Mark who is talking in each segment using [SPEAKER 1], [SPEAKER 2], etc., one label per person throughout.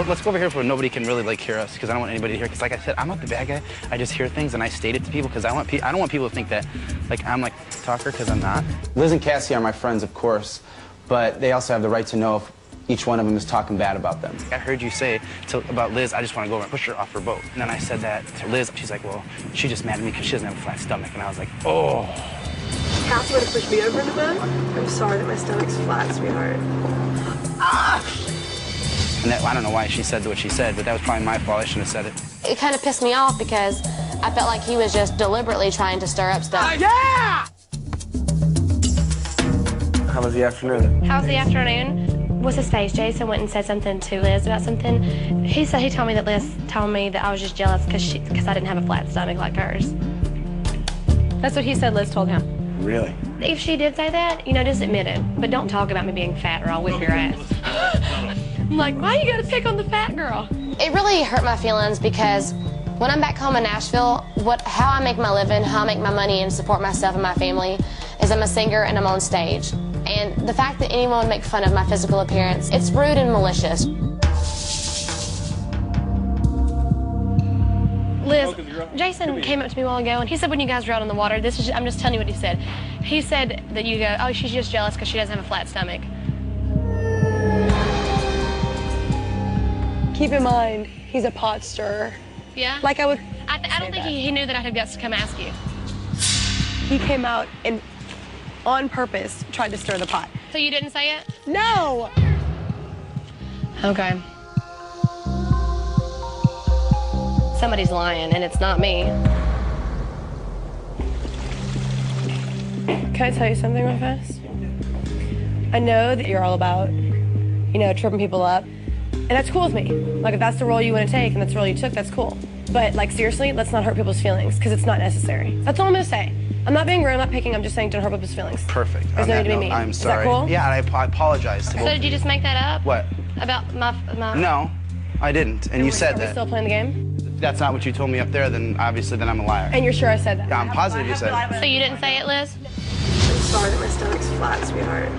[SPEAKER 1] let's go over here where nobody can really like hear us, because I don't want anybody to hear. Because like I said, I'm not the bad guy. I just hear things and I state it to people because I don't want people to think that like I'm like talker, because I'm not.
[SPEAKER 2] Liz and Cassie are my friends, of course, but they also have the right to know if each one of them is talking bad about them.
[SPEAKER 1] I heard you say about Liz, I just want to go over and push her off her boat. And then I said that to Liz. She's like, well, she's just mad at me because she doesn't have a flat stomach. And I was like, oh.
[SPEAKER 3] Cassie would have pushed me over in the boat. I'm sorry that my stomach's flat, sweetheart.
[SPEAKER 1] And that, I don't know why she said what she said, but that was probably my fault. I shouldn't have said it.
[SPEAKER 4] It kind of pissed me off because I felt like he was just deliberately trying to stir up stuff.
[SPEAKER 1] Yeah!
[SPEAKER 2] How was the afternoon?
[SPEAKER 5] How was the afternoon? What's his face? Jason went and said something to Liz about something. He told me that Liz told me that I was just jealous because I didn't have a flat stomach like hers.
[SPEAKER 6] That's what he said Liz told him.
[SPEAKER 2] Really?
[SPEAKER 5] If she did say that, just admit it. But don't talk about me being fat or I'll whip your ass. I'm like, why you gotta pick on the fat girl?
[SPEAKER 4] It really hurt my feelings because when I'm back home in Nashville, how I make my living, how I make my money and support myself and my family is I'm a singer and I'm on stage. And the fact that anyone would make fun of my physical appearance, it's rude and malicious.
[SPEAKER 5] Liz, Jason came up to me a while ago and he said when you guys were out on the water, I'm just telling you what he said. He said that you go, oh, she's just jealous because she doesn't have a flat stomach.
[SPEAKER 3] Keep in mind, he's a pot stirrer.
[SPEAKER 5] Yeah?
[SPEAKER 3] Like I
[SPEAKER 5] don't think he knew that I'd have guts to come ask you.
[SPEAKER 3] He came out and on purpose tried to stir the pot.
[SPEAKER 5] So you didn't say it?
[SPEAKER 3] No!
[SPEAKER 5] Okay. Somebody's lying, and it's not me.
[SPEAKER 3] Can I tell you something real fast? I know that you're all about, tripping people up. And that's cool with me. Like, if that's the role you want to take and that's the role you took, that's cool. But, like, seriously, let's not hurt people's feelings, because it's not necessary. That's all I'm going to say. I'm not being rude, I'm not picking, I'm just saying don't hurt people's feelings.
[SPEAKER 1] Perfect.
[SPEAKER 5] There's no need to be mean.
[SPEAKER 1] I'm sorry.
[SPEAKER 5] Is that cool?
[SPEAKER 1] Yeah, I apologize to both
[SPEAKER 5] So did you just make that up?
[SPEAKER 1] What?
[SPEAKER 5] About my...
[SPEAKER 1] No, I didn't. And you said
[SPEAKER 3] Are we
[SPEAKER 1] that.
[SPEAKER 3] still playing the game?
[SPEAKER 1] If that's not what you told me up there, then obviously I'm a liar.
[SPEAKER 3] And you're sure I said that?
[SPEAKER 1] Yeah, I'm positive you said it.
[SPEAKER 5] So you didn't say it, Liz?
[SPEAKER 3] I'm sorry that my stomach's flat, sweetheart.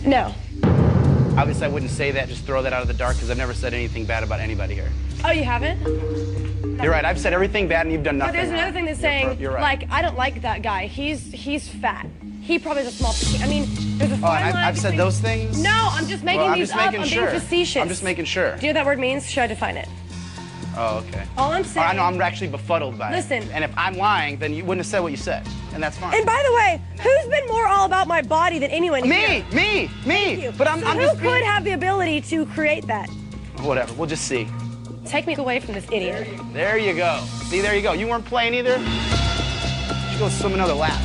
[SPEAKER 3] No.
[SPEAKER 1] Obviously, I wouldn't say that, just throw that out of the dark, because I've never said anything bad about anybody here.
[SPEAKER 3] Oh, you haven't?
[SPEAKER 1] You're right, I've said everything bad and you've done nothing.
[SPEAKER 3] But there's another thing that's saying,
[SPEAKER 1] You're right.
[SPEAKER 3] like, I don't like that guy. He's fat. He probably has a small petite. I mean, there's a fine line
[SPEAKER 1] I've said
[SPEAKER 3] between-
[SPEAKER 1] those things?
[SPEAKER 3] No, I'm just making these up. I'm being facetious.
[SPEAKER 1] I'm just making sure.
[SPEAKER 3] Do you know what that word means? Should I define it?
[SPEAKER 1] Oh, okay.
[SPEAKER 3] All I'm saying...
[SPEAKER 1] I know, I'm actually befuddled by it.
[SPEAKER 3] Listen.
[SPEAKER 1] And if I'm lying, then you wouldn't have said what you said, and that's fine.
[SPEAKER 3] And by the way, who's been more all about my body than anyone here?
[SPEAKER 1] Me!
[SPEAKER 3] Thank you.
[SPEAKER 1] But I'm
[SPEAKER 3] who
[SPEAKER 1] just
[SPEAKER 3] could have the ability to create that?
[SPEAKER 1] Whatever, we'll just see.
[SPEAKER 3] Take me away from this idiot.
[SPEAKER 1] There you go. See, there you go. You weren't playing either? You should go swim another lap.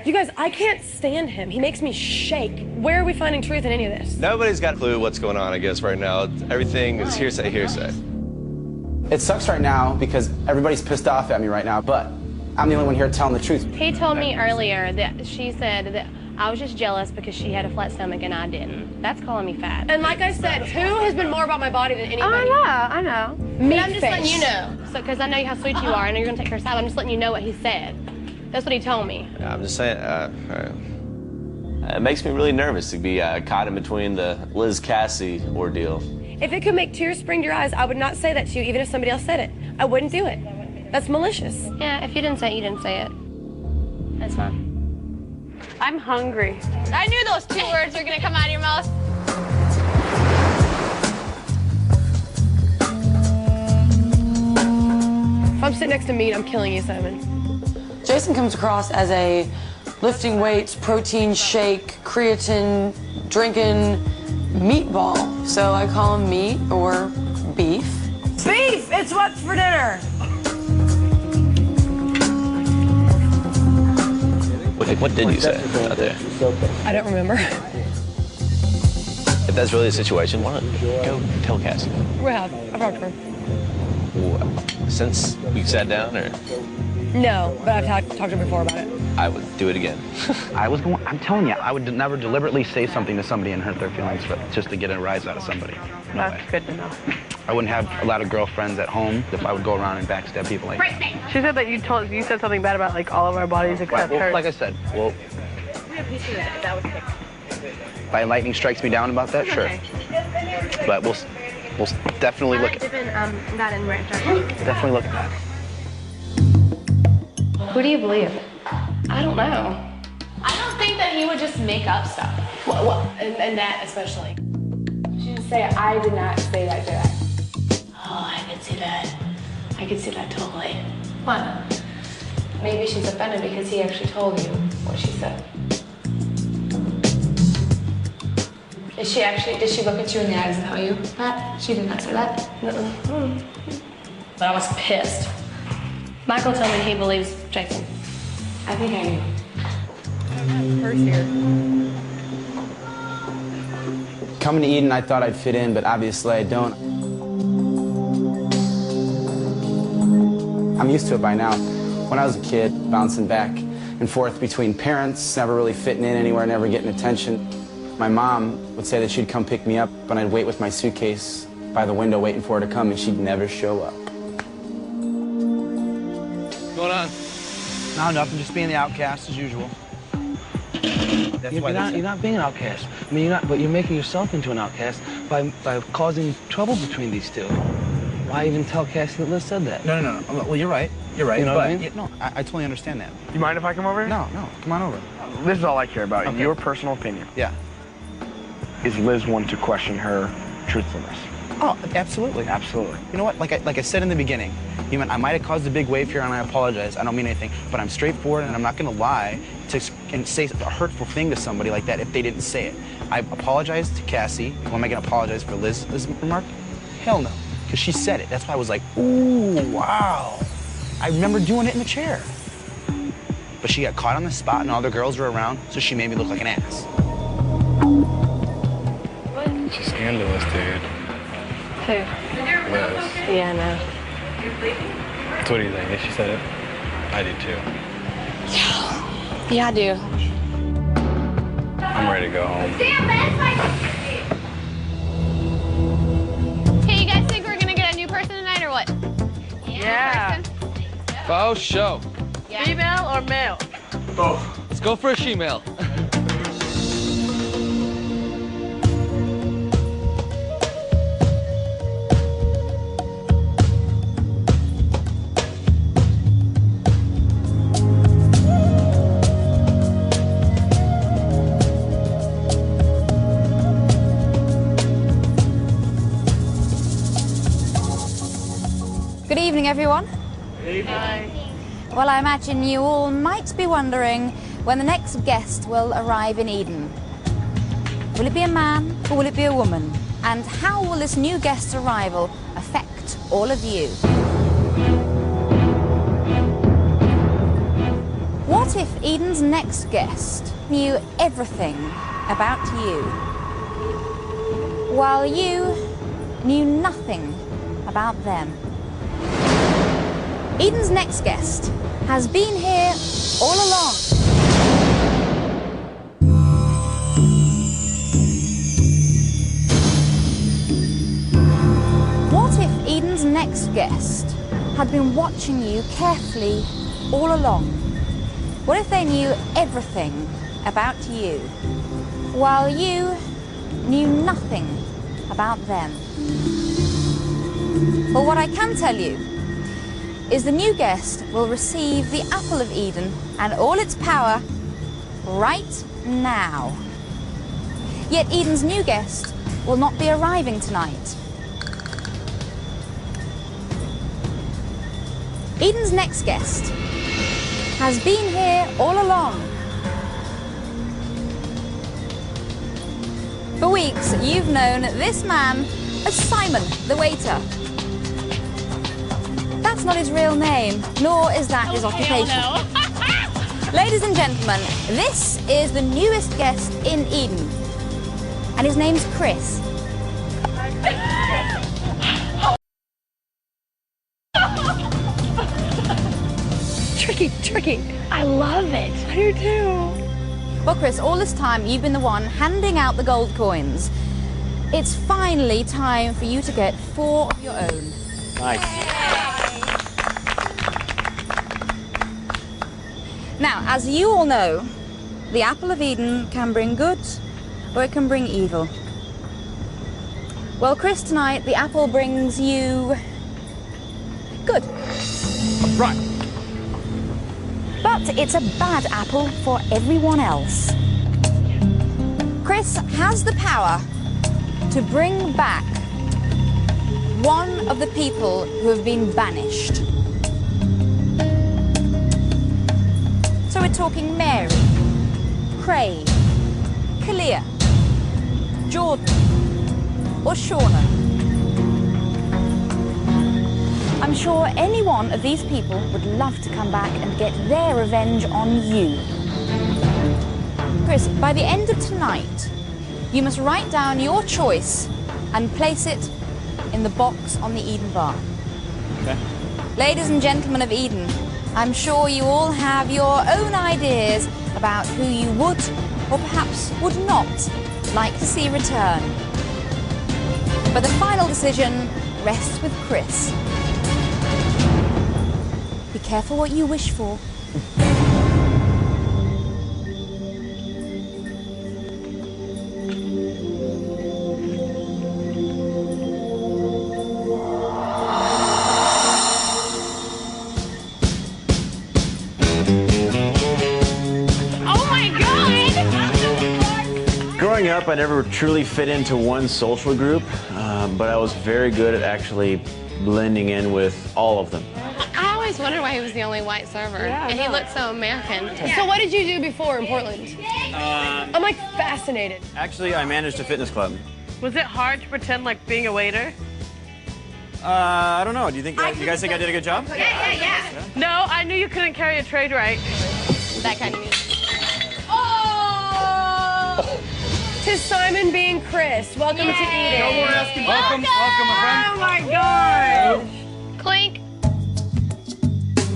[SPEAKER 3] You guys, I can't stand him. He makes me shake. Where are we finding truth in any of this?
[SPEAKER 7] Nobody's got a clue what's going on, I guess, right now. Everything is hearsay, hearsay.
[SPEAKER 2] It sucks right now because everybody's pissed off at me right now, but I'm the only one here telling the truth.
[SPEAKER 5] He told me earlier that she said that I was just jealous because she had a flat stomach and I didn't. That's calling me fat.
[SPEAKER 3] And like I said, who has been more about my body than anybody?
[SPEAKER 5] I know.
[SPEAKER 3] Meat
[SPEAKER 5] But I'm just letting
[SPEAKER 3] face.
[SPEAKER 5] you know. So, because I know how sweet you are. I know you're going to take her side. I'm just letting you know what he said. That's what he told me.
[SPEAKER 7] I'm just saying,
[SPEAKER 8] It makes me really nervous to be caught in between the Liz Cassie ordeal.
[SPEAKER 3] If it could make tears spring to your eyes, I would not say that to you, even if somebody else said it. I wouldn't do it. That's malicious.
[SPEAKER 5] Yeah, if you didn't say it, you didn't say it. That's fine.
[SPEAKER 6] I'm hungry.
[SPEAKER 4] I knew those 2 words were going to come out of your mouth.
[SPEAKER 3] If I'm sitting next to meat, I'm killing you, Simon.
[SPEAKER 9] Jason comes across as a lifting weights, protein shake, creatine, drinking meatball. So I call him meat or beef. Beef! It's what's for dinner!
[SPEAKER 8] What did you say out there?
[SPEAKER 3] I don't remember.
[SPEAKER 8] If that's really the situation, why not go tell Cassie?
[SPEAKER 3] I've talked to her.
[SPEAKER 8] Since we sat down, or?
[SPEAKER 3] No, but I've talked to her before about it.
[SPEAKER 8] I would do it again.
[SPEAKER 1] I'm telling you, I would never deliberately say something to somebody and hurt their feelings just to get a rise out of somebody. No
[SPEAKER 6] That's
[SPEAKER 1] way.
[SPEAKER 6] good to know.
[SPEAKER 1] I wouldn't have a lot of girlfriends at home if I would go around and backstab people like that.
[SPEAKER 6] She said that you said something bad about like all of our bodies except
[SPEAKER 1] Well,
[SPEAKER 6] hers.
[SPEAKER 1] like I said, well,
[SPEAKER 6] Who's gonna die? That would pick.
[SPEAKER 1] By lightning strikes me down about that, sure.
[SPEAKER 6] Okay.
[SPEAKER 1] But we'll definitely look at
[SPEAKER 6] That in red.
[SPEAKER 1] definitely look at that.
[SPEAKER 3] Who do you believe? I don't know.
[SPEAKER 6] I don't think that he would just make up stuff.
[SPEAKER 3] What? And that especially.
[SPEAKER 6] She didn't say, I did not say that, did I?
[SPEAKER 3] Oh, I could see that. I could see that totally.
[SPEAKER 6] What?
[SPEAKER 3] Maybe she's offended because he actually told you what she said. Did she look at you in the eyes and tell you that? She did not say that? No. But I was pissed. Michael told me he believes Jason. I think I knew.
[SPEAKER 6] Purse here.
[SPEAKER 2] Coming to Eden, I thought I'd fit in, but obviously I don't. I'm used to it by now. When I was a kid, bouncing back and forth between parents, never really fitting in anywhere, never getting attention. My mom would say that she'd come pick me up, and I'd wait with my suitcase by the window waiting for her to come, and she'd never show up.
[SPEAKER 7] What's going on?
[SPEAKER 1] No, nothing. Just being the outcast as usual. That's why
[SPEAKER 10] You're not being an outcast. I mean, but you're making yourself into an outcast by causing trouble between these two. Why even tell Cassie that Liz said that?
[SPEAKER 1] No. Well, you're right. You're right.
[SPEAKER 10] You know
[SPEAKER 1] but
[SPEAKER 10] what I mean?
[SPEAKER 1] No, I totally understand that.
[SPEAKER 11] You mind if I come over?
[SPEAKER 1] No. Come on over.
[SPEAKER 11] This is all I care about.
[SPEAKER 1] Okay.
[SPEAKER 11] Your personal opinion.
[SPEAKER 1] Yeah.
[SPEAKER 11] Is Liz one to question her truthfulness?
[SPEAKER 1] Oh, absolutely.
[SPEAKER 11] Absolutely.
[SPEAKER 1] You know what? Like I said in the beginning, I might have caused a big wave here, and I apologize. I don't mean anything, but I'm straightforward, and I'm not going to lie and say a hurtful thing to somebody like that if they didn't say it. I apologize to Cassie. Well, am I going to apologize for Liz's remark? Hell no, because she said it. That's why I was like, ooh, wow. I remember doing it in the chair. But she got caught on the spot, and all the girls were around, so she made me look like an ass.
[SPEAKER 7] She's scandalous, dude.
[SPEAKER 3] Who?
[SPEAKER 7] Liz.
[SPEAKER 3] Yeah, I know.
[SPEAKER 7] So what do you think? If she said it? I do too.
[SPEAKER 4] Yeah, I do.
[SPEAKER 7] I'm ready to go home.
[SPEAKER 6] Hey, you guys think we're gonna get a new person tonight or what?
[SPEAKER 10] Yeah.
[SPEAKER 7] Faux show.
[SPEAKER 6] Yeah.
[SPEAKER 10] Female or male?
[SPEAKER 7] Both.
[SPEAKER 10] Let's go for a she-male.
[SPEAKER 12] Good evening, everyone. Well, I imagine you all might be wondering when the next guest will arrive in Eden. Will it be a man or will it be a woman? And how will this new guest's arrival affect all of you? What if Eden's next guest knew everything about you, while you knew nothing about them? Eden's next guest has been here all along. What if Eden's next guest had been watching you carefully all along? What if they knew everything about you, while you knew nothing about them? Well, what I can tell you is the new guest will receive the apple of Eden and all its power right now. Yet Eden's new guest will not be arriving tonight. Eden's next guest has been here all along. For weeks, you've known this man as Simon, the waiter. That's not his real name, nor is that his occupation. Ladies and gentlemen, this is the newest guest in Eden, and his name's Chris.
[SPEAKER 3] Tricky. I love it. I do too.
[SPEAKER 12] Well, Chris, all this time you've been the one handing out the gold coins. It's finally time for you to get 4 of your own.
[SPEAKER 10] Nice.
[SPEAKER 12] Now, as you all know, the apple of Eden can bring good, or it can bring evil. Well, Chris, tonight the apple brings you good.
[SPEAKER 13] Right.
[SPEAKER 12] But it's a bad apple for everyone else. Chris has the power to bring back one of the people who have been banished. So we're talking Mary, Craig, Kalia, Jordan, or Shauna. I'm sure any one of these people would love to come back and get their revenge on you. Chris, by the end of tonight, you must write down your choice and place it in the box on the Eden bar.
[SPEAKER 13] Okay.
[SPEAKER 12] Ladies and gentlemen of Eden, I'm sure you all have your own ideas about who you would or perhaps would not like to see return. But the final decision rests with Chris. Be careful what you wish for.
[SPEAKER 8] Growing up, I never truly fit into one social group, but I was very good at actually blending in with all of them.
[SPEAKER 4] I always wondered why he was the only white server, and he looked so American.
[SPEAKER 3] So what did you do before in Portland? I'm like fascinated.
[SPEAKER 8] Actually, I managed a fitness club.
[SPEAKER 14] Was it hard to pretend like being a waiter?
[SPEAKER 8] I don't know. Do you guys think I did a good job?
[SPEAKER 14] Yeah. No, I knew you couldn't carry a tray right.
[SPEAKER 4] That kind of music.
[SPEAKER 3] To Simon being Chris. Welcome to Eden.
[SPEAKER 13] No more asking. Welcome, my friend.
[SPEAKER 14] Oh my God!
[SPEAKER 4] Clink.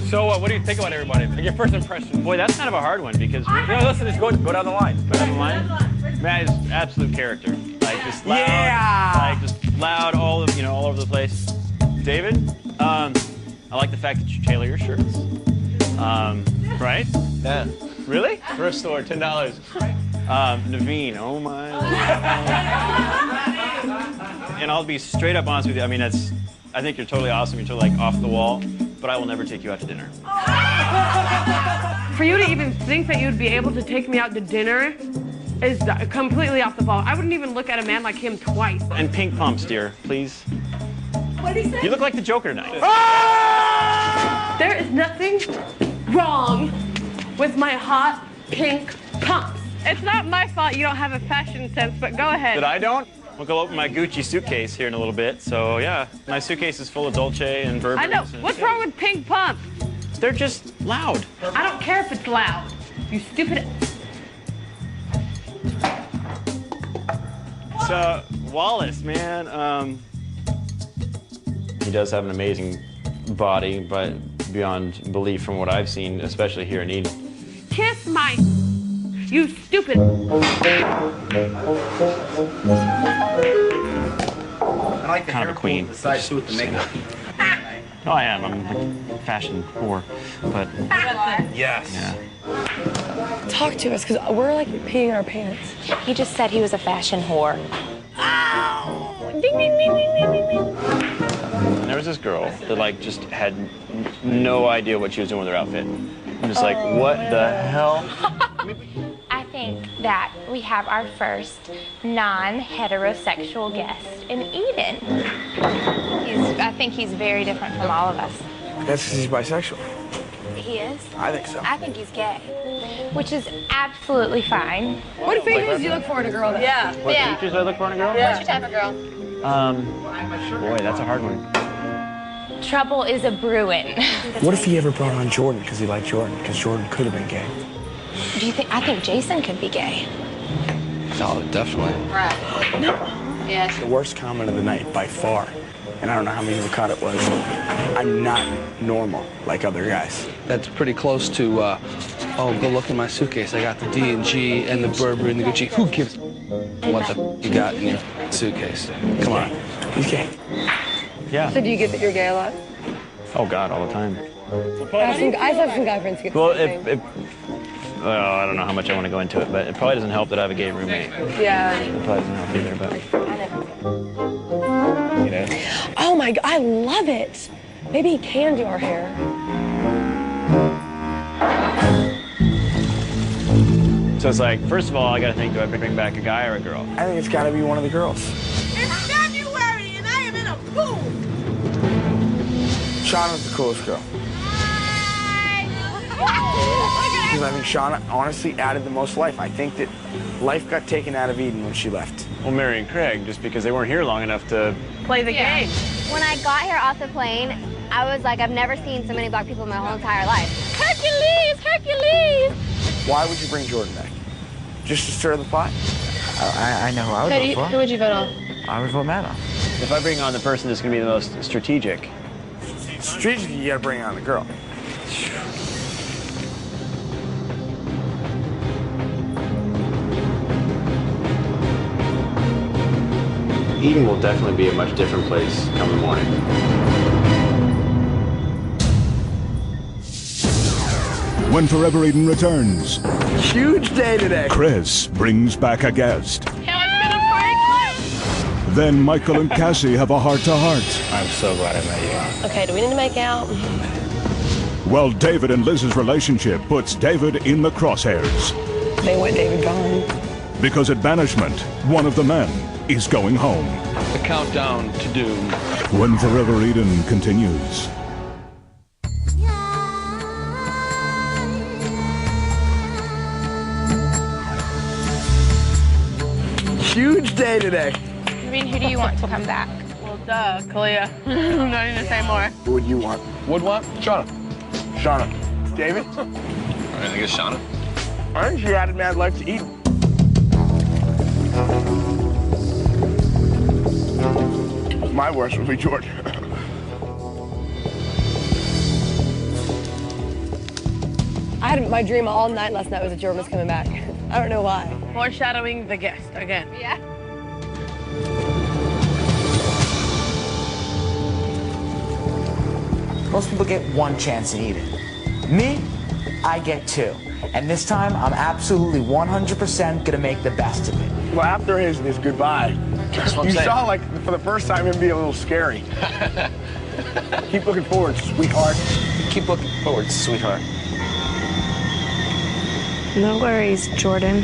[SPEAKER 13] So, what do you think about everybody? Like your first impression? Boy, that's kind of a hard one because listen, just go down the line. Go down the line. Matt is absolute character. Like just loud. Like just loud, all over the place. David, I like the fact that you tailor your shirts. Right?
[SPEAKER 8] Yeah.
[SPEAKER 13] Really?
[SPEAKER 8] Thrift store, $10. Naveen, oh my. And I'll be straight up honest with you. I mean, I think you're totally awesome. You're totally like off the wall, but I will never take you out to dinner.
[SPEAKER 14] For you to even think that you'd be able to take me out to dinner is completely off the ball. I wouldn't even look at a man like him twice.
[SPEAKER 8] And pink pumps, dear, please.
[SPEAKER 14] What did he say?
[SPEAKER 8] You look like the Joker tonight.
[SPEAKER 14] There is nothing wrong with my hot pink pumps. It's not my fault you don't have a fashion sense, but go ahead.
[SPEAKER 8] That I don't? We'll go open my Gucci suitcase here in a little bit. So yeah, my suitcase is full of Dolce and Burberry.
[SPEAKER 14] I know. What's wrong with pink pumps?
[SPEAKER 8] They're just loud.
[SPEAKER 14] I don't care if it's loud. You stupid.
[SPEAKER 8] So Wallace, man, he does have an amazing body, but beyond belief from what I've seen, especially here in Eden.
[SPEAKER 14] Kiss my. You stupid.
[SPEAKER 1] I like the
[SPEAKER 8] kind of a queen.
[SPEAKER 1] The side too with the makeup.
[SPEAKER 8] No, I am. I'm like a fashion whore, but.
[SPEAKER 1] Yes.
[SPEAKER 8] Yeah.
[SPEAKER 3] Talk to us, because we're like peeing our pants.
[SPEAKER 5] He just said he was a fashion whore.
[SPEAKER 3] Ding, ding, ding, ding, ding, ding, ding.
[SPEAKER 8] And there was this girl that like just had no idea what she was doing with her outfit. I'm just like, what the hell?
[SPEAKER 5] I think that we have our first non-heterosexual guest in Eden. I think he's very different from all of us.
[SPEAKER 11] That's because he's bisexual.
[SPEAKER 5] He is?
[SPEAKER 11] I think so.
[SPEAKER 5] I think he's gay, which is absolutely fine.
[SPEAKER 3] What features do you look for in a girl? Yeah.
[SPEAKER 8] What features do I look for in a girl?
[SPEAKER 4] What's your type of girl?
[SPEAKER 8] Boy, that's a hard one.
[SPEAKER 5] Trouble is a brewing.
[SPEAKER 11] What if he ever brought on Jordan because he liked Jordan? Because Jordan could have been gay.
[SPEAKER 5] Do you think? I think Jason could be gay.
[SPEAKER 10] Oh, definitely.
[SPEAKER 4] Right. Yes.
[SPEAKER 11] The worst comment of the night by far, and I don't know how many people caught it, was, I'm not normal like other guys.
[SPEAKER 10] That's pretty close to, oh, go look in my suitcase. I got the D&G and the Burberry and the Gucci. Who gives what the you got in your suitcase? Come on.
[SPEAKER 11] He's gay.
[SPEAKER 8] Yeah.
[SPEAKER 3] So do you get that you're gay a lot?
[SPEAKER 8] Oh God, all the time.
[SPEAKER 3] I have some guy friends who get the
[SPEAKER 8] Well,
[SPEAKER 3] same thing.
[SPEAKER 13] I don't know how much I want to go into it, but it probably doesn't help that I have a gay roommate.
[SPEAKER 3] Yeah.
[SPEAKER 13] It probably doesn't help either, but you know.
[SPEAKER 3] Oh my God, I love it. Maybe he can do our hair.
[SPEAKER 13] So it's like, first of all, I got to think, do I bring back a guy or a girl?
[SPEAKER 11] I think it's got to be one of the girls.
[SPEAKER 15] It's February and I am in a pool.
[SPEAKER 11] Shauna's the coolest girl. Because I think Shauna honestly added the most life. I think that life got taken out of Eden when she left.
[SPEAKER 13] Well, Mary and Craig, just because they weren't here long enough to
[SPEAKER 14] Play the game.
[SPEAKER 16] When I got here off the plane, I was like, I've never seen so many black people in my whole entire life. Hercules! Hercules!
[SPEAKER 11] Why would you bring Jordan back? Just to stir the pot?
[SPEAKER 2] I know who I would vote for.
[SPEAKER 3] Who would you vote on?
[SPEAKER 2] I would vote Matt on.
[SPEAKER 13] If I bring on the person that's going to be the most strategic.
[SPEAKER 11] Strategically, you got to bring on the girl.
[SPEAKER 8] Eden will definitely be a much different place come the morning.
[SPEAKER 17] When Forever Eden returns,
[SPEAKER 11] Huge day today.
[SPEAKER 17] Chris brings back a guest. Then Michael and Cassie have a heart-to-heart.
[SPEAKER 1] I'm so glad I met you.
[SPEAKER 3] Okay, do we need to make out?
[SPEAKER 17] While David and Liz's relationship puts David in the crosshairs.
[SPEAKER 3] They want David gone.
[SPEAKER 17] Because at banishment, one of the men is going home.
[SPEAKER 10] The countdown to doom.
[SPEAKER 17] When Forever Eden continues.
[SPEAKER 11] Huge day today.
[SPEAKER 5] I mean, who do you want to come back?
[SPEAKER 14] Well, duh, Kalia. I'm not even to say more.
[SPEAKER 11] Who would you want?
[SPEAKER 10] Would want? Shauna.
[SPEAKER 11] Shauna. David?
[SPEAKER 7] I think it's Shauna.
[SPEAKER 11] I think she added mad life to Eden. My worst would be Jordan.
[SPEAKER 3] I had my dream all night last night was that Jordan was coming back. I don't know why.
[SPEAKER 14] Foreshadowing the guest again.
[SPEAKER 5] Yeah.
[SPEAKER 18] Most people get one chance in Eden. Me, I get two. And this time, I'm absolutely 100% gonna make the best of it.
[SPEAKER 11] Well, after his goodbye,
[SPEAKER 18] That's what I'm
[SPEAKER 11] you
[SPEAKER 18] saying.
[SPEAKER 11] saw, like, for the first time, him be a little scary. Keep looking forward, sweetheart.
[SPEAKER 2] Keep looking forward, sweetheart.
[SPEAKER 5] No worries, Jordan.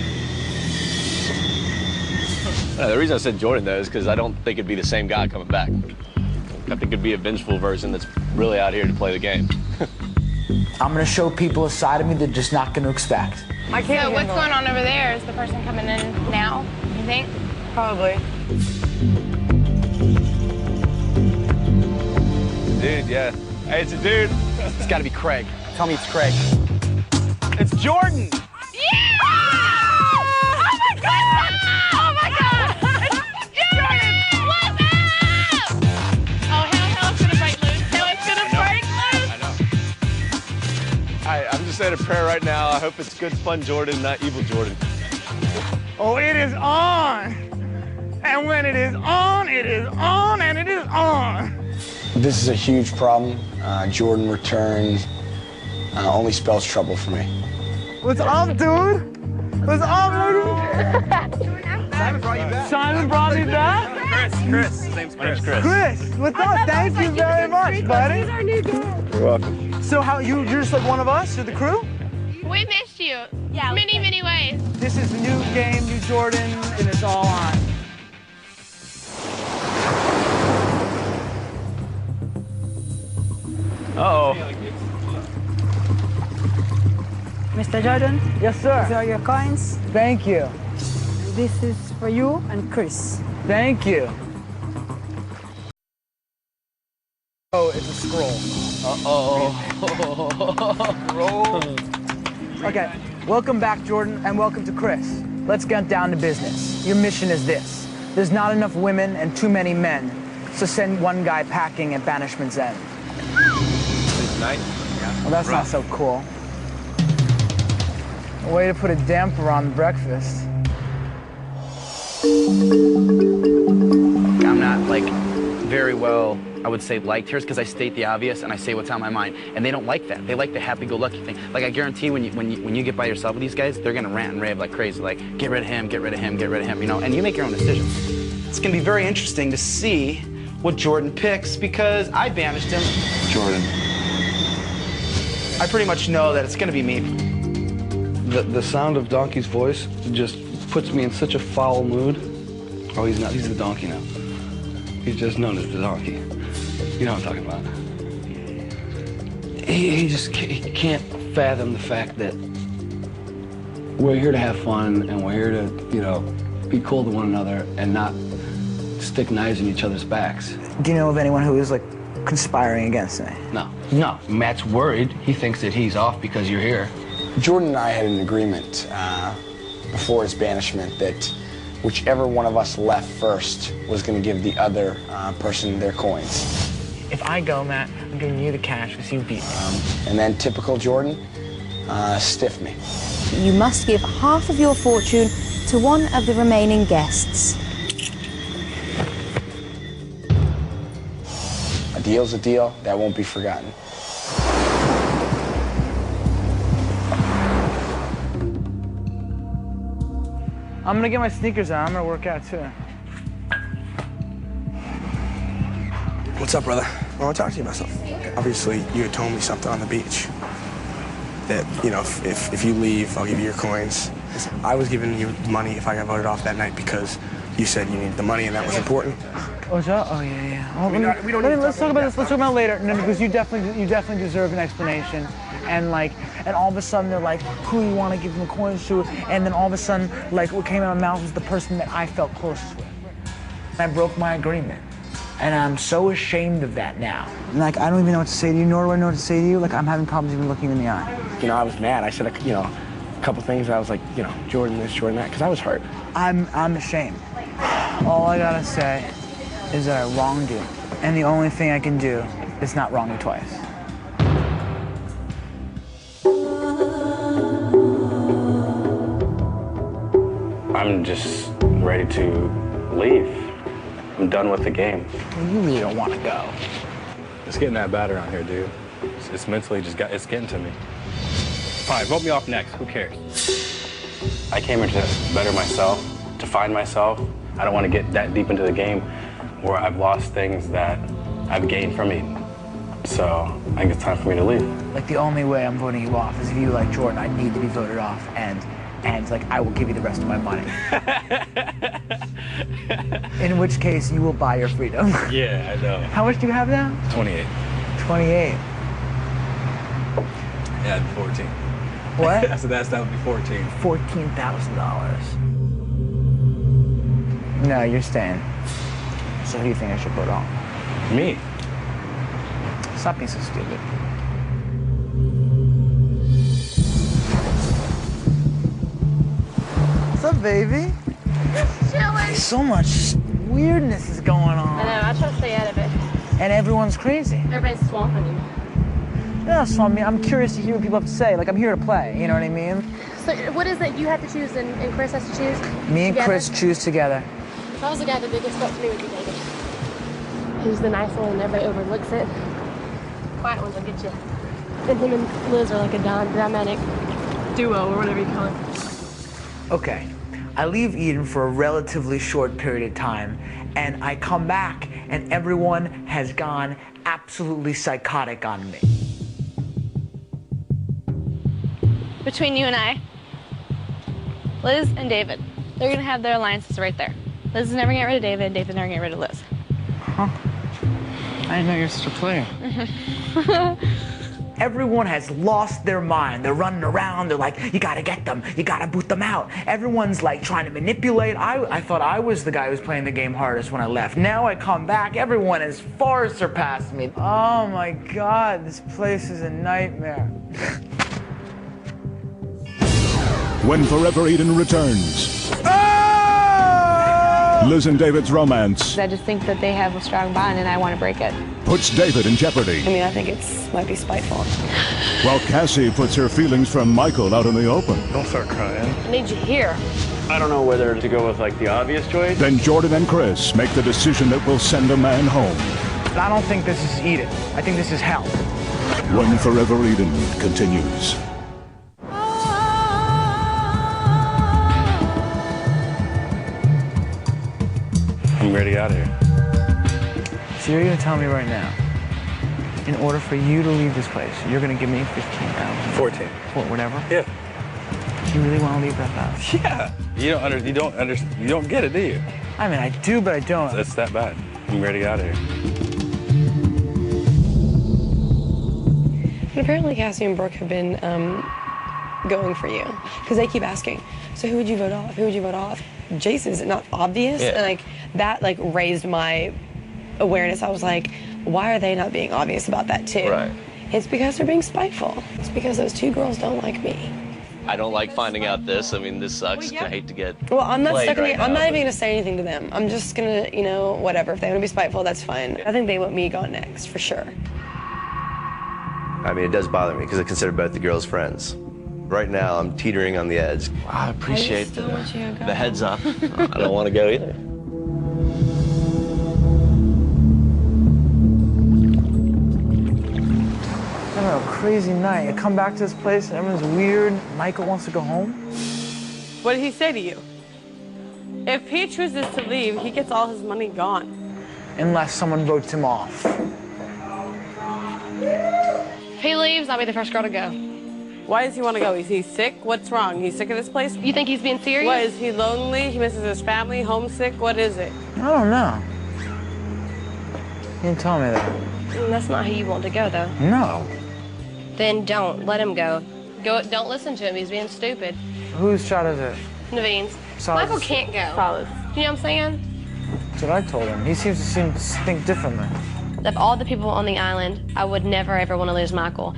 [SPEAKER 7] The reason I said Jordan, though, is because I don't think it'd be the same guy coming back. I think it'd be a vengeful version that's really out here to play the game.
[SPEAKER 18] I'm gonna show people a side of me they're just not gonna expect.
[SPEAKER 3] I can't.
[SPEAKER 5] So what's going on over there? Is the person coming in now, you think?
[SPEAKER 3] Probably.
[SPEAKER 7] Dude, yeah. Hey, it's a dude.
[SPEAKER 1] It's got to be Craig. Tell me it's Craig. It's Jordan.
[SPEAKER 15] Yeah! Oh my God! Oh my God! It's Jordan! What's up?
[SPEAKER 14] Oh, hell, it's gonna break loose. Hell, it's gonna break loose.
[SPEAKER 7] I'm just saying a prayer right now. I hope it's good, fun Jordan, not evil Jordan.
[SPEAKER 11] Oh, it is on. And when it is on, it is on, and it is on.
[SPEAKER 2] This is a huge problem. Jordan return only spells trouble for me.
[SPEAKER 11] What's up, dude? What's up, dude?
[SPEAKER 7] Simon brought you back.
[SPEAKER 11] Simon brought me back?
[SPEAKER 7] Chris. His name's Chris.
[SPEAKER 11] Chris, what's up? Thank you very much, buddy.
[SPEAKER 14] He's our new guy.
[SPEAKER 7] You're welcome.
[SPEAKER 11] So you're just like one of us? You're the crew?
[SPEAKER 5] We missed you. Yeah. Many, many ways.
[SPEAKER 11] This is the new game, new Jordan, and it's all on.
[SPEAKER 13] Uh-oh.
[SPEAKER 19] Mr. Jordan?
[SPEAKER 11] Yes, sir.
[SPEAKER 19] These are your coins.
[SPEAKER 11] Thank you.
[SPEAKER 19] This is for you and Chris.
[SPEAKER 11] Thank you. Oh, it's a scroll.
[SPEAKER 18] Uh-oh.
[SPEAKER 11] Okay, welcome back, Jordan, and welcome to Chris. Let's get down to business. Your mission is this. There's not enough women and too many men, so send one guy packing at Banishment's End.
[SPEAKER 7] Night.
[SPEAKER 11] Well, that's not so cool. A way to put a damper on breakfast.
[SPEAKER 1] I'm not, like, very well I would say liked hers because I state the obvious and I say what's on my mind. And they don't like that. They like the happy-go-lucky thing. Like I guarantee when you get by yourself with these guys, they're gonna rant and rave like crazy. Like get rid of him, get rid of him, get rid of him. You know, and you make your own decisions. It's gonna be very interesting to see what Jordan picks because I banished him.
[SPEAKER 10] Jordan.
[SPEAKER 1] I pretty much know that it's gonna be me.
[SPEAKER 10] The sound of Donkey's voice just puts me in such a foul mood. Oh, he's not. He's the donkey now. He's just known as the donkey. You know what I'm talking about. He can't fathom the fact that we're here to have fun and we're here to, you know, be cool to one another and not stick knives in each other's backs.
[SPEAKER 11] Do you know of anyone who is like conspiring against me?
[SPEAKER 10] No. No. Matt's worried. He thinks that he's off because you're here.
[SPEAKER 2] Jordan and I had an agreement before his banishment that whichever one of us left first was going to give the other person their coins.
[SPEAKER 11] If I go, Matt, I'm giving you the cash because you beat me.
[SPEAKER 2] And then typical Jordan, stiff me.
[SPEAKER 12] You must give half of your fortune to one of the remaining guests.
[SPEAKER 2] A deal's a deal. That won't be forgotten.
[SPEAKER 11] I'm gonna get my sneakers on. I'm gonna work out too.
[SPEAKER 20] What's up, brother? I want to talk to you about something. Obviously, you had told me something on the beach. That, you know, if you leave, I'll give you your coins. I was giving you money if I got voted off that night because you said you needed the money and that was important.
[SPEAKER 11] Oh, is that? Oh, yeah. Oh, let's talk about this. Let's talk about it later. No, because you definitely deserve an explanation. And all of a sudden they're like, who do you want to give them coins to? And then all of a sudden, like, what came out of my mouth was the person that I felt closest with. I broke my agreement. And I'm so ashamed of that now. Like, I don't even know what to say to you, nor do I know what to say to you. Like, I'm having problems even looking you in the eye.
[SPEAKER 20] You know, I was mad. I said, you know, a couple things. I was like, you know, Jordan this, Jordan that, because I was hurt.
[SPEAKER 11] I'm ashamed. All I gotta say is that I wronged you. And the only thing I can do is not wrong you twice.
[SPEAKER 2] I'm just ready to leave. I'm done with the game.
[SPEAKER 11] You really don't want to go.
[SPEAKER 13] It's getting that bad around here, dude. It's mentally it's getting to me. Fine, vote me off next. Who cares?
[SPEAKER 2] I came here to better myself, to find myself. I don't want to get that deep into the game where I've lost things that I've gained from Eden. So I think it's time for me to leave.
[SPEAKER 11] Like, the only way I'm voting you off is if you, like Jordan, I need to be voted off, and like, I will give you the rest of my money. In which case, you will buy your freedom.
[SPEAKER 13] Yeah, I know.
[SPEAKER 11] How much do you have now?
[SPEAKER 13] 28.
[SPEAKER 11] 28.
[SPEAKER 13] Yeah, 14.
[SPEAKER 11] What?
[SPEAKER 13] I said that would be 14.
[SPEAKER 11] $14,000. No, you're staying. So who do you think I should vote on?
[SPEAKER 13] Me.
[SPEAKER 11] Stop being so stupid. What's up, baby?
[SPEAKER 15] Just chilling.
[SPEAKER 11] So much weirdness is going on.
[SPEAKER 15] I know, I try to stay out of it.
[SPEAKER 11] And everyone's crazy.
[SPEAKER 15] Everybody's swamping you.
[SPEAKER 11] Yeah, so I'm curious to hear what people have to say. Like, I'm here to play, you know what I mean?
[SPEAKER 15] So what is it you have to choose and Chris has to choose?
[SPEAKER 11] Me and
[SPEAKER 15] together?
[SPEAKER 11] Chris choose together.
[SPEAKER 15] If I was the guy, the biggest threat to me would be David. He's the nice one and everybody overlooks it. Quiet ones will get you. And him and Liz are like a dynamic duo or whatever you call it.
[SPEAKER 11] Okay, I leave Eden for a relatively short period of time, and I come back, and everyone has gone absolutely psychotic on me.
[SPEAKER 21] Between you and I, Liz and David, they're gonna have their alliances right there. Liz is never gonna get rid of David, and David's never gonna get rid of Liz.
[SPEAKER 11] Huh? I didn't know you're such a player. Everyone has lost their mind. They're running around. They're like, you gotta get them. You gotta boot them out. Everyone's like trying to manipulate. I thought I was the guy who was playing the game hardest when I left. Now I come back. Everyone has far surpassed me. Oh my God, this place is a nightmare.
[SPEAKER 17] When Forever Eden returns, Liz and David's romance
[SPEAKER 3] I just think that they have a strong bond and I want to break it.
[SPEAKER 17] puts David in jeopardy,
[SPEAKER 3] I mean, I think might be spiteful.
[SPEAKER 17] while Cassie puts her feelings for Michael out in the open.
[SPEAKER 13] Don't start crying.
[SPEAKER 3] I need you here.
[SPEAKER 7] I don't know whether to go with like the obvious choice.
[SPEAKER 17] Then Jordan and Chris make the decision that will send a man home.
[SPEAKER 11] But I don't think this is Eden. I think this is hell.
[SPEAKER 17] When Forever Eden continues.
[SPEAKER 13] I'm ready out of here.
[SPEAKER 11] So you're gonna tell me right now, in order for you to leave this place, you're gonna give me 15,000.
[SPEAKER 13] 14.
[SPEAKER 11] Whatever?
[SPEAKER 13] Yeah.
[SPEAKER 11] You really wanna leave that fast?
[SPEAKER 13] Yeah. You don't get it, do you?
[SPEAKER 11] I mean, I do, but I don't.
[SPEAKER 13] It's that bad. I'm ready out of here.
[SPEAKER 3] And apparently Cassie and Brooke have been going for you because they keep asking, so who would you vote off? Who would you vote off? Jason's not obvious,
[SPEAKER 7] Yeah.
[SPEAKER 3] and like that like raised my awareness. I was like, why are they not being obvious about that too?
[SPEAKER 7] Right.
[SPEAKER 3] It's because they're being spiteful. It's because those two girls don't like me.
[SPEAKER 7] I don't like finding out this. I mean, this sucks. I hate to get.
[SPEAKER 3] Well, I'm not
[SPEAKER 7] played
[SPEAKER 3] stuck in
[SPEAKER 7] right
[SPEAKER 3] it. I'm
[SPEAKER 7] now,
[SPEAKER 3] not even gonna say anything to them. I'm just gonna, you know, whatever. If they want to be spiteful, that's fine. I think they want me gone next for sure.
[SPEAKER 7] I mean, it does bother me because I consider both the girls friends. Right now, I'm teetering on the edge. I appreciate the heads up. I don't want to go either.
[SPEAKER 11] I don't know, crazy night. I come back to this place and everyone's weird. Michael wants to go home.
[SPEAKER 14] What did he say to you? If he chooses to leave, he gets all his money gone.
[SPEAKER 11] Unless someone votes him off.
[SPEAKER 15] If he leaves, I'll be the first girl to go.
[SPEAKER 14] Why does he want to go? Is he sick? What's wrong? He's sick of this place?
[SPEAKER 15] You think he's being serious?
[SPEAKER 14] What, is he lonely? He misses his family? Homesick? What is it?
[SPEAKER 11] I don't know. You didn't tell me that.
[SPEAKER 15] That's not who you want to go, though.
[SPEAKER 11] No.
[SPEAKER 15] Then don't. Let him go. Don't listen to him. He's being stupid.
[SPEAKER 11] Whose shot is it?
[SPEAKER 15] Naveen's.
[SPEAKER 11] Solid.
[SPEAKER 15] Michael can't go.
[SPEAKER 14] Solid.
[SPEAKER 15] You know what I'm saying?
[SPEAKER 11] That's what I told him. He seems to think differently.
[SPEAKER 15] Of all the people on the island, I would never ever want to lose Michael.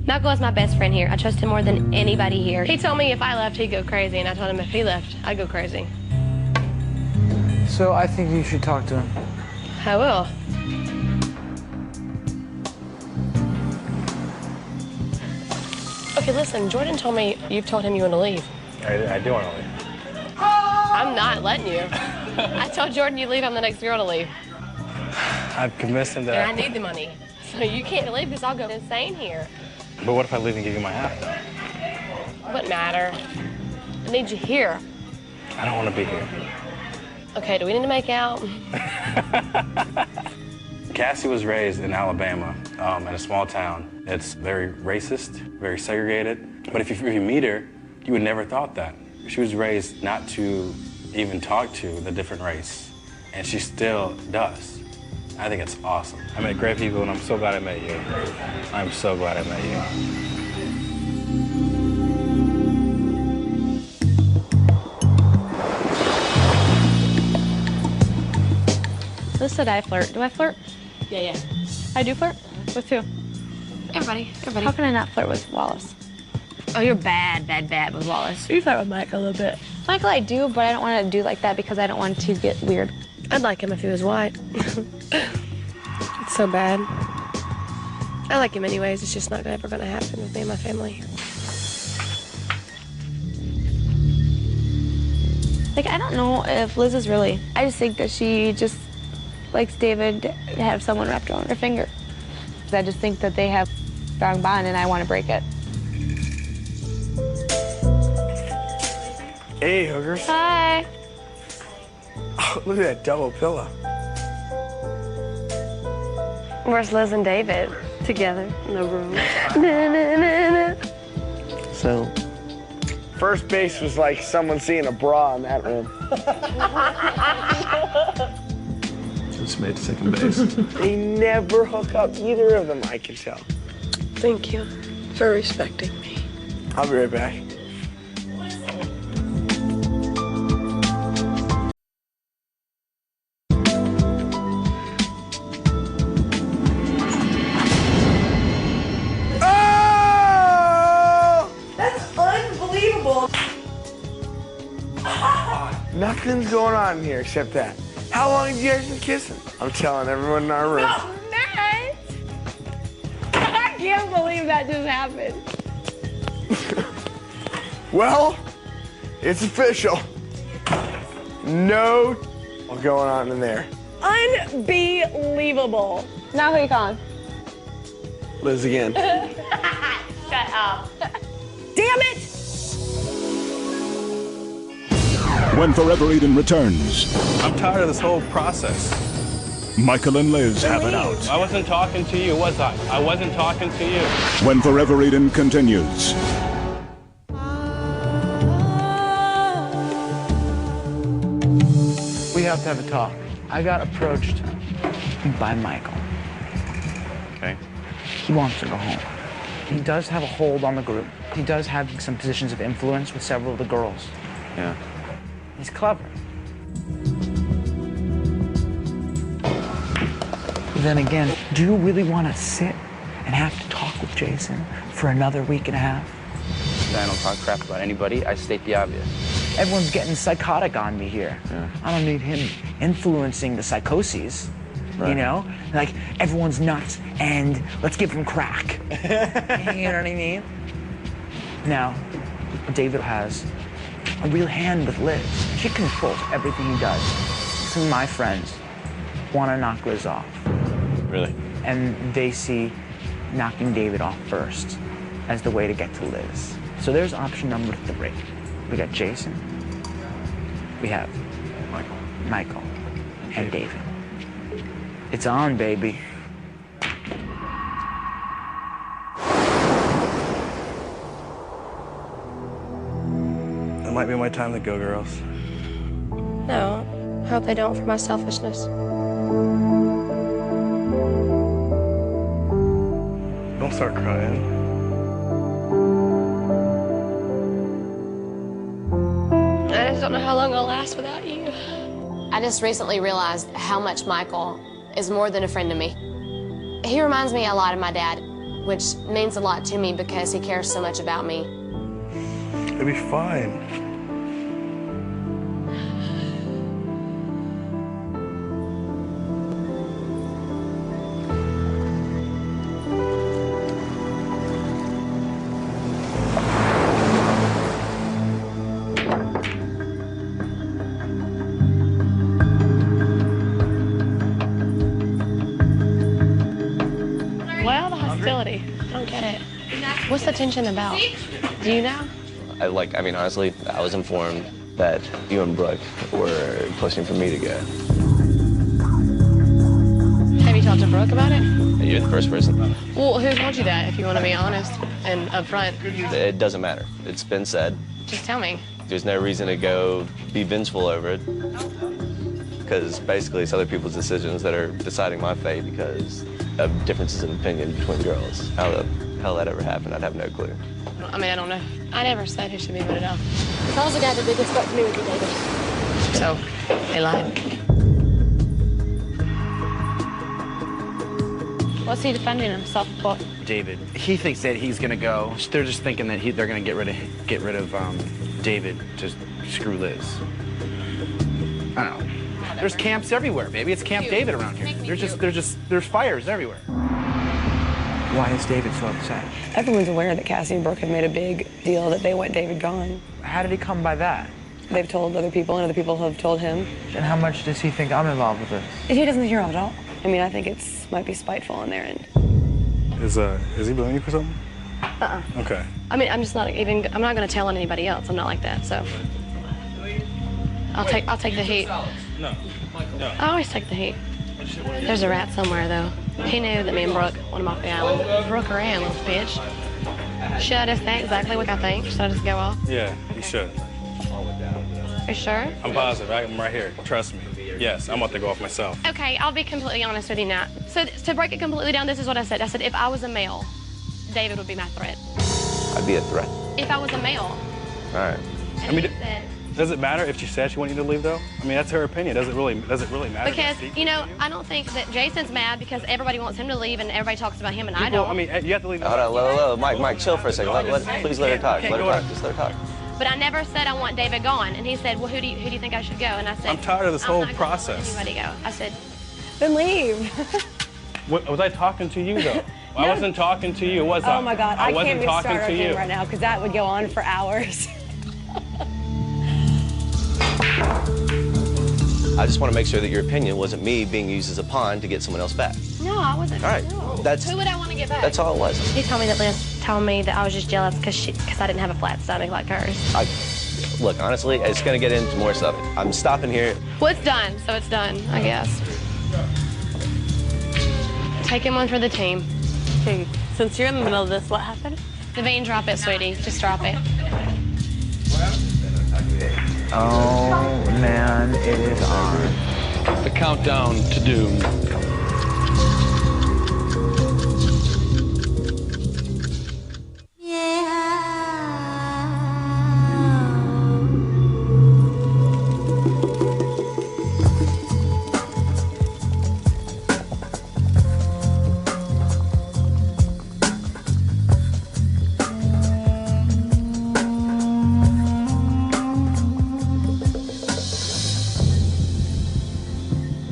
[SPEAKER 15] Michael is my best friend here. I trust him more than anybody here. He told me if I left, he'd go crazy, and I told him if he left, I'd go crazy.
[SPEAKER 11] So I think you should talk to him.
[SPEAKER 15] I will. Okay, listen, Jordan told me you've told him you want to leave.
[SPEAKER 13] I do want to leave.
[SPEAKER 15] I'm not letting you. I told Jordan you leave, I'm the next girl to leave.
[SPEAKER 13] I've convinced him that.
[SPEAKER 15] And I need the money. So you can't leave because I'll go insane here.
[SPEAKER 13] But what if I leave and give you my half, though?
[SPEAKER 15] Wouldn't matter. I need you here.
[SPEAKER 13] I don't want to be here.
[SPEAKER 15] Okay, do we need to make out?
[SPEAKER 13] Cassie was raised in Alabama, in a small town. It's very racist, very segregated. But if you meet her, you would never thought that. She was raised not to even talk to the different race, and she still does. I think it's awesome. I met great people, and I'm so glad I met you. I'm so glad I met you.
[SPEAKER 21] Liz said I flirt. Do I flirt?
[SPEAKER 15] Yeah.
[SPEAKER 21] I do flirt? With who?
[SPEAKER 15] Everybody.
[SPEAKER 21] How can I not flirt with Wallace?
[SPEAKER 15] Oh, you're bad with Wallace.
[SPEAKER 21] You flirt with Michael a little bit. Michael, I do, but I don't want to do like that because I don't want to get weird.
[SPEAKER 15] I'd like him if he was white. It's so bad. I like him anyways. It's just not ever gonna happen with me and my family.
[SPEAKER 21] Like, I don't know if Liz is really. I just think that she just likes David to have someone wrapped around her finger. I just think that they have a strong bond, and I want to break it.
[SPEAKER 20] Hey, hookers.
[SPEAKER 21] Hi.
[SPEAKER 20] Oh, look at that double pillow.
[SPEAKER 15] Where's Liz and David? Together in the room.
[SPEAKER 20] So, first base was like someone seeing a bra in that room.
[SPEAKER 7] Just made second base.
[SPEAKER 20] They never hook up, either of them, I can tell.
[SPEAKER 3] Thank you for respecting me.
[SPEAKER 20] I'll be right back. Nothing's going on here except that. How long have you guys been kissing? I'm telling everyone in our room.
[SPEAKER 15] Matt! I can't believe that just happened.
[SPEAKER 20] Well, it's official. No going on in there.
[SPEAKER 14] Unbelievable.
[SPEAKER 21] Now who you calling?
[SPEAKER 20] Liz again.
[SPEAKER 14] Shut up. Damn it!
[SPEAKER 17] When Forever Eden returns,
[SPEAKER 13] I'm tired of this whole process.
[SPEAKER 17] Michael and Liz have it out.
[SPEAKER 13] I wasn't talking to you, was I? I wasn't talking to you.
[SPEAKER 17] When Forever Eden continues.
[SPEAKER 11] We have to have a talk. I got approached by Michael.
[SPEAKER 13] Okay.
[SPEAKER 11] He wants to go home. He does have a hold on the group. He does have some positions of influence with several of the girls.
[SPEAKER 13] Yeah.
[SPEAKER 11] He's clever. Then again, do you really want to sit and have to talk with Jason for another week and a half?
[SPEAKER 2] I don't talk crap about anybody. I state the obvious.
[SPEAKER 11] Everyone's getting psychotic on me here.
[SPEAKER 2] Yeah.
[SPEAKER 11] I don't need him influencing the psychoses. You know? Like, everyone's nuts and let's give him crack. You know what I mean? Now, David has a real hand with Liz. She controls everything he does. Some of my friends want to knock Liz off.
[SPEAKER 13] Really?
[SPEAKER 11] And they see knocking David off first as the way to get to Liz. So there's option number 3. We got Jason, we have Michael, and David. It's on, baby.
[SPEAKER 20] It might be my time to go, girls.
[SPEAKER 15] No, I hope they don't for my selfishness.
[SPEAKER 20] Don't start crying.
[SPEAKER 15] I just don't know how long I'll last without you.
[SPEAKER 4] I just recently realized how much Michael is more than a friend to me. He reminds me a lot of my dad, which means a lot to me because he cares so much about me.
[SPEAKER 20] It'll be fine.
[SPEAKER 15] Well, the hostility. I don't get it. What's the tension about? Do you know?
[SPEAKER 7] I mean, honestly, I was informed that you and Brooke were pushing for me to go.
[SPEAKER 15] Have you talked to Brooke about it?
[SPEAKER 7] You're the first person.
[SPEAKER 15] Well, who told you that, if you want to be honest and upfront?
[SPEAKER 7] It doesn't matter. It's been said.
[SPEAKER 15] Just tell me.
[SPEAKER 7] There's no reason to go be vengeful over it. Because basically it's other people's decisions that are deciding my fate because of differences in opinion between girls. How the hell that ever happened, I'd have no clue.
[SPEAKER 15] I mean, I don't know. I never said who should be voted out. Charles the guy the biggest fuck me with you, David. So, they lied. What's he defending himself for?
[SPEAKER 1] David. He thinks that he's gonna go. They're just thinking that they're gonna get rid of David to screw Liz. I don't know. There's camps everywhere, baby. It's Camp David around here. There's fires everywhere.
[SPEAKER 11] Why is David so upset?
[SPEAKER 3] Everyone's aware that Cassie and Brooke have made a big deal that they want David gone.
[SPEAKER 11] How did he come by that?
[SPEAKER 3] They've told other people, and other people have told him.
[SPEAKER 11] And how much does he think I'm involved with this?
[SPEAKER 3] He doesn't think you're involved at all. I mean, I think might be spiteful on their end.
[SPEAKER 20] Is he blaming you for something? Okay.
[SPEAKER 15] I mean, I'm not gonna tell on anybody else. I'm not like that, so. I'll take the heat.
[SPEAKER 13] No.
[SPEAKER 15] I always take the heat. There's a rat somewhere, though. He knew that me and Brooke want him off the island. Brooke her in, little bitch. Should I just say exactly what I think? Should I just go off?
[SPEAKER 13] Yeah, you should.
[SPEAKER 15] Are you sure?
[SPEAKER 13] I'm positive. I'm right here. Trust me. Yes, I'm about to go off myself.
[SPEAKER 15] Okay, I'll be completely honest with you now. So to break it completely down, this is what I said. I said if I was a male, David would be my threat.
[SPEAKER 7] I'd be a threat.
[SPEAKER 15] If I was a male.
[SPEAKER 7] All right.
[SPEAKER 13] I mean, does it matter if she said she wanted you to leave, though? I mean, that's her opinion. Does it really matter?
[SPEAKER 15] Because, you know, I don't think that Jason's mad because everybody wants him to leave and everybody talks about him and I don't.
[SPEAKER 13] I mean, you have to leave.
[SPEAKER 7] Hold on, hello. Mike, chill for a second. Please let her talk. Let her talk. Just let her talk.
[SPEAKER 15] But I never said I want David gone. And he said, well, who do you think I should go? And I said,
[SPEAKER 13] I'm tired of this whole process.
[SPEAKER 15] Anybody go? I said,
[SPEAKER 3] then leave.
[SPEAKER 13] Was I talking to you, though? No. I wasn't talking to you, was I?
[SPEAKER 3] Oh, my God. I can't even start our thing right now because that would go on for hours.
[SPEAKER 7] I just want to make sure that your opinion wasn't me being used as a pawn to get someone else back.
[SPEAKER 5] No, I wasn't.
[SPEAKER 7] All right,
[SPEAKER 5] No.
[SPEAKER 7] that's-
[SPEAKER 5] Who would I want to get back?
[SPEAKER 7] That's all it was.
[SPEAKER 5] He told me that Liz told me that I was just jealous because I didn't have a flat stomach like hers.
[SPEAKER 7] Look, honestly, it's going to get into more stuff. I'm stopping here.
[SPEAKER 14] Well, it's done, so it's done, I guess. Taking one for the team. Okay, since you're in the middle of this, what happened?
[SPEAKER 4] Devine, drop it, sweetie. Just drop it.
[SPEAKER 11] Oh man, it is on.
[SPEAKER 10] The countdown to doom.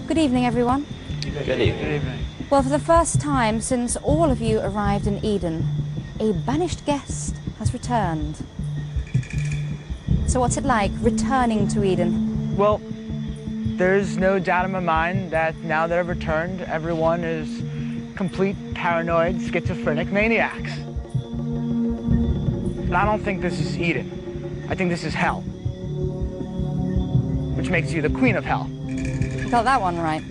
[SPEAKER 12] Good evening, everyone.
[SPEAKER 7] Good evening.
[SPEAKER 12] Well, for the first time since all of you arrived in Eden, a banished guest has returned. So what's it like returning to Eden?
[SPEAKER 11] Well, there's no doubt in my mind that now that I've returned, everyone is complete paranoid, schizophrenic maniacs. And I don't think this is Eden. I think this is hell. Which makes you the queen of hell.
[SPEAKER 12] You got that one right.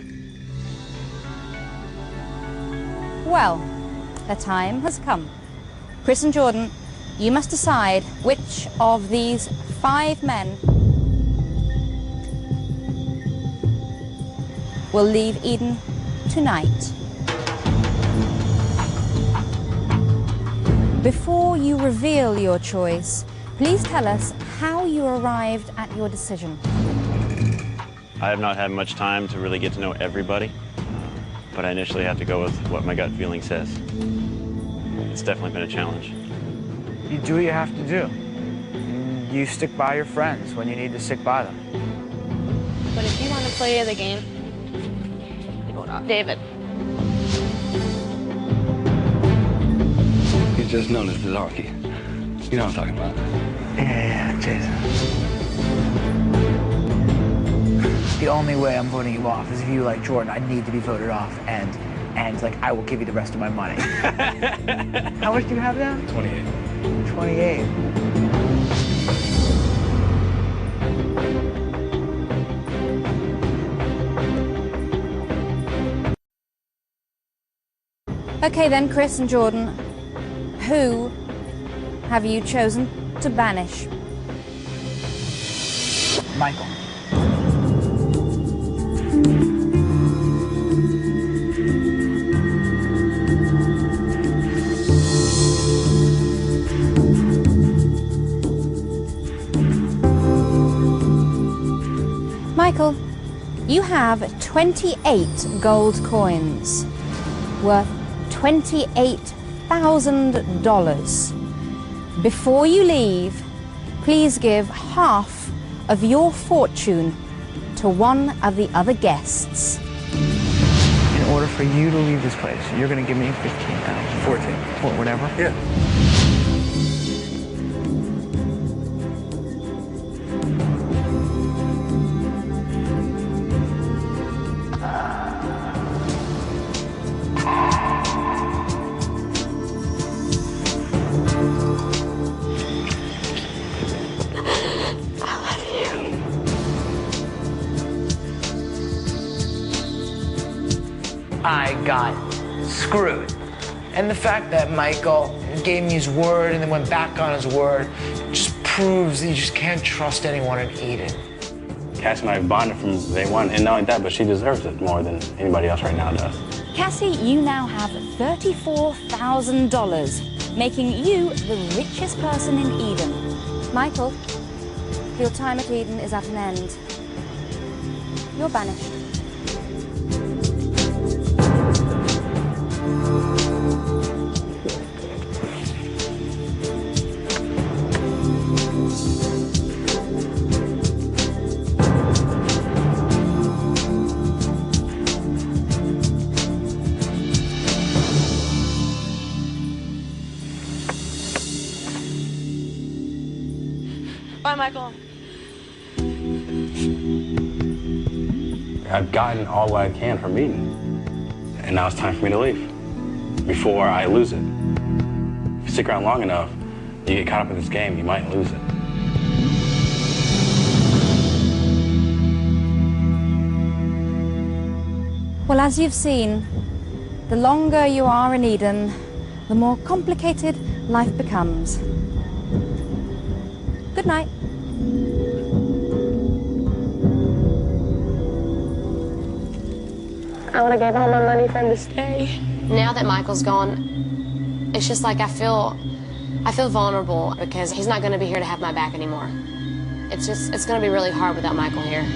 [SPEAKER 12] Well, the time has come. Chris and Jordan, you must decide which of these 5 men will leave Eden tonight. Before you reveal your choice, please tell us how you arrived at your decision.
[SPEAKER 8] I have not had much time to really get to know everybody, but I initially have to go with what my gut feeling says. It's definitely been a challenge.
[SPEAKER 11] You do what you have to do. You stick by your friends when you need to stick by them.
[SPEAKER 21] But if you want to play the game, you vote off David.
[SPEAKER 10] He's just known as the donkey. You know what I'm talking about.
[SPEAKER 11] Yeah, Jason. The only way I'm voting you off is if you like Jordan, I need to be voted off, and like I will give you the rest of my money. How much do you have now?
[SPEAKER 10] 28.
[SPEAKER 11] 28.
[SPEAKER 12] Okay then, Chris and Jordan, who have you chosen to banish?
[SPEAKER 11] Michael.
[SPEAKER 12] Michael, you have 28 gold coins worth $28,000. Before you leave, please give half of your fortune to one of the other guests.
[SPEAKER 11] In order for you to leave this place, you're going to give me 15,000. 14. Or whatever?
[SPEAKER 10] Yeah.
[SPEAKER 18] I got screwed. And the fact that Michael gave me his word and then went back on his word just proves that you just can't trust anyone in Eden.
[SPEAKER 8] Cassie and I bonded from day one, and not only that, but she deserves it more than anybody else right now does.
[SPEAKER 12] Cassie, you now have $34,000, making you the richest person in Eden. Michael, your time at Eden is at an end. You're banished.
[SPEAKER 14] Bye, Michael.
[SPEAKER 9] I've gotten all I can from Eden. And now it's time for me to leave before I lose it. If you stick around long enough, you get caught up in this game, you might lose it.
[SPEAKER 12] Well, as you've seen, the longer you are in Eden, the more complicated life becomes. Good night.
[SPEAKER 15] I would have gave all my money for him to stay.
[SPEAKER 4] Now that Michael's gone, it's just like I feel vulnerable because he's not going to be here to have my back anymore. It's going to be really hard without Michael here.